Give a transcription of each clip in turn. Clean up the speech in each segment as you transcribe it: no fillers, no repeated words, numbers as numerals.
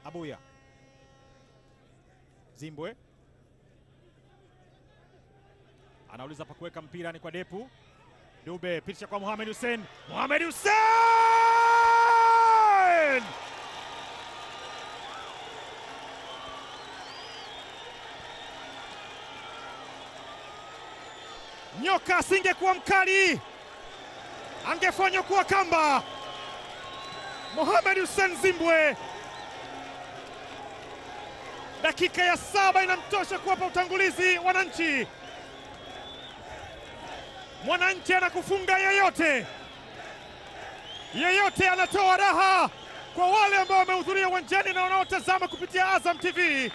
Abuya. Zimbwe anauliza pa kuweka mpira, ni kwa Depu. Dube picha kwa Mohamed Hussein. Mohamed Hussein! Nyoka asingekuwa mkali, angefanywa kuwa kamba. Mohamed Hussein Zimbwe, dakika ya 7 inamtosha kuwapa utangulizi Wananchi. Mwananchi anakufunga yeyote, yeyote anatoa raha kwa wale ambao wamehudhuria uwanjani na wanaotazama kupitia Azam TV.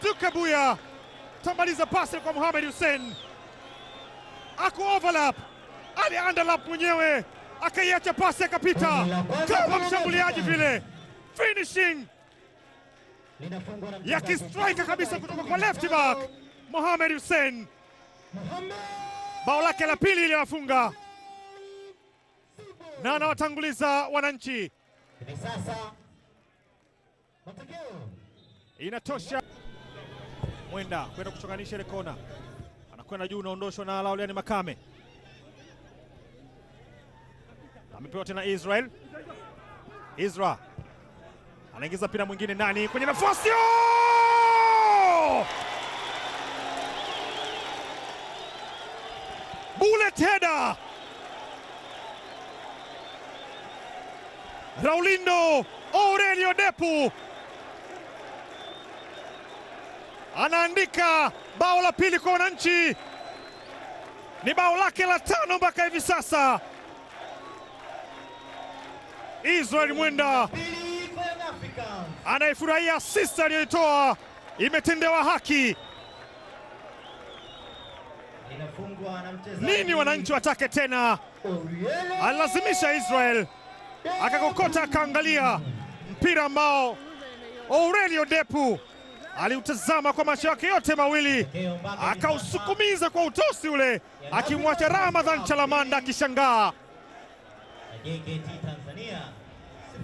Duke Abuya tambaliza pasi kwa Mohamed Hussein, aku overlap, ali underlap mwenyewe, akaiacha pasi akapita kama mshambuliaji vile. Finishing ya kistrika kabisa kutoka kwa left back Mohamed Hussein. Bao lake la pili iliwafunga na anawatanguliza Wananchi. Sasa matokeo Inatosha. Mwenda kwenda kuchonganisha ile kona, anakwenda juu, unaondoshwa na Lauliani Makame. Amepewa tena Israel. Israel anaingiza mpira mwingine ndani kwenye nafasi. Bullet header. Raulindo Aurelio Depu anaandika bao la pili kwa Wananchi. Ni bao lake la 5 mpaka hivi sasa. Israel Mwenda anayefurahia assist aliyoitoa, imetendewa haki. Nini Wananchi watake tena? Alilazimisha Israel, akakokota, akaangalia mpira ambao Aurelio Depu aliutazama kwa macho yake yote mawili, akausukumiza kwa utosi ule, akimwacha Ramadhan Chalamanda akishangaa. JKT Tanzania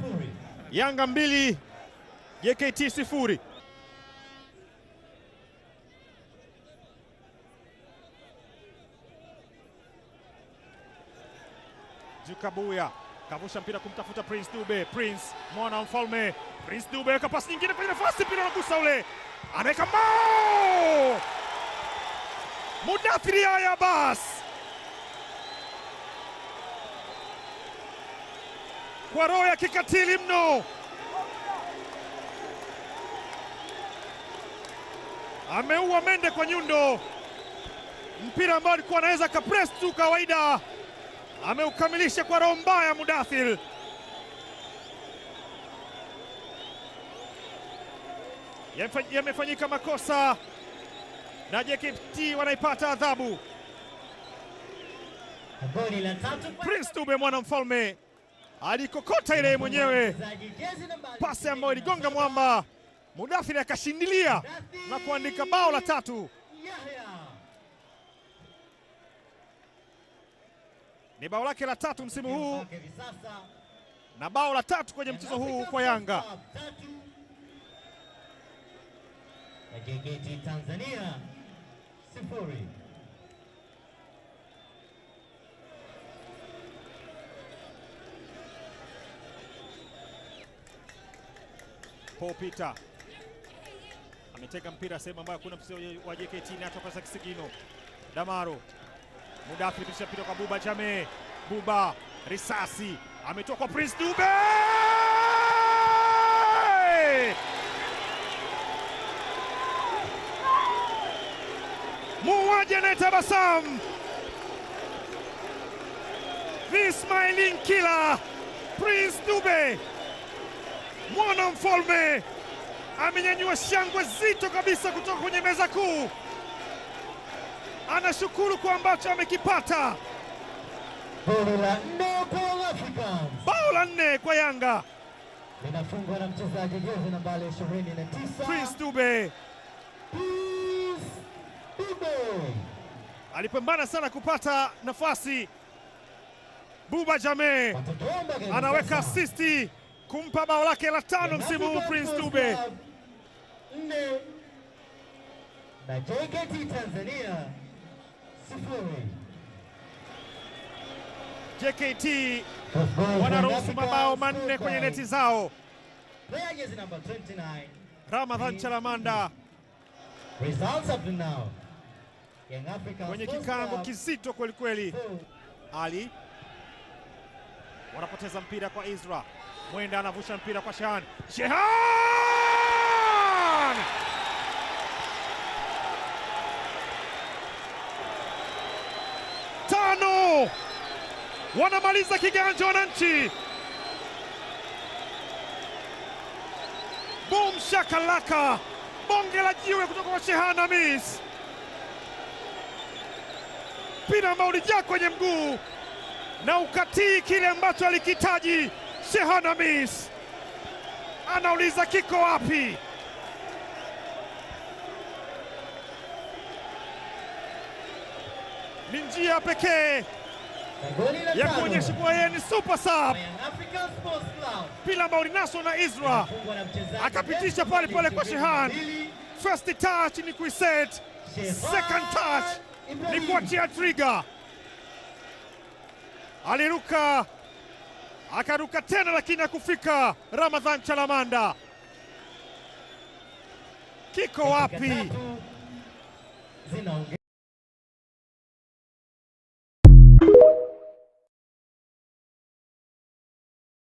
0. Yanga 2, JKT 0. Duke Abuya kavusha mpira kumtafuta Prince Dube. Prince mwana mfalme. Prince Dube weka pasi nyingine kwenye nafasi, mpira unagusa ule, anaweka bao. Mudathiri Yahya Abbas kwa roho ya kikatili mno ameua mende kwa nyundo. Mpira ambao alikuwa anaweza kapress tu kawaida, ameukamilisha kwa roho mbaya Mudathir. Yamefanyika makosa na JKT wanaipata adhabu. Prince Dube mwana mfalme alikokota ile mwenyewe, pasi ambayo iligonga mwamba. Mudathir akashindilia na kuandika bao la 3. Ni bao lake la 3 msimu huu na bao la 3 kwenye mchezo huu kwa Yanga. JKT Tanzania 0. Paul Peter ameteka mpira sehemu ambayo kuna mchezaji wa JKT na atoka kisigino. Damaro. Mudathir pisha mpira kwa Buba Jame. Buba risasi ametoka kwa Prince Dube. Muuaji anayetabasamu, the smiling killer Prince Dube mwana mfalme amenyanyua shangwe zito kabisa kutoka kwenye meza kuu. Anashukuru kwa ambacho amekipata. Bao la 4 kwa Yanga, linafungwa na mchezaji jezi nambari 29 Prince Dube. Alipambana sana kupata nafasi. Buba Jame anaweka assist kumpa bao lake la 5 msimu huu Prince Dube. 4 na JKT Tanzania 0. JKT wanaruhusu mabao 4 kwenye neti zao. Player jersey number 29 Ramadhan Chalamanda results up to now. Young Africans kwenye kikango kizito kweli kweli. Ali wanapoteza mpira kwa Izra. Mwenda anavusha mpira kwa Shehan. Shehan! Tano! Wanamaliza kiganja wananchi. Boom shakalaka. Bonge la jiwe kutoka kwa Shehan Hamis. Mpira ambao ulijaa kwenye mguu na ukatii kile ambacho alikitaji. Shehan Hamis anauliza kiko wapi? Ni njia pekee ya kuonyesha kuwa yeye ni super sub. Mpira ambao ulinaswa na Izra, akapitisha pale pale kwa Shehan. First touch ni kuiset, second touch ni kuachia trigger. Aliruka akaruka tena, lakini hakufika. Ramadhan Chalamanda, kiko wapi?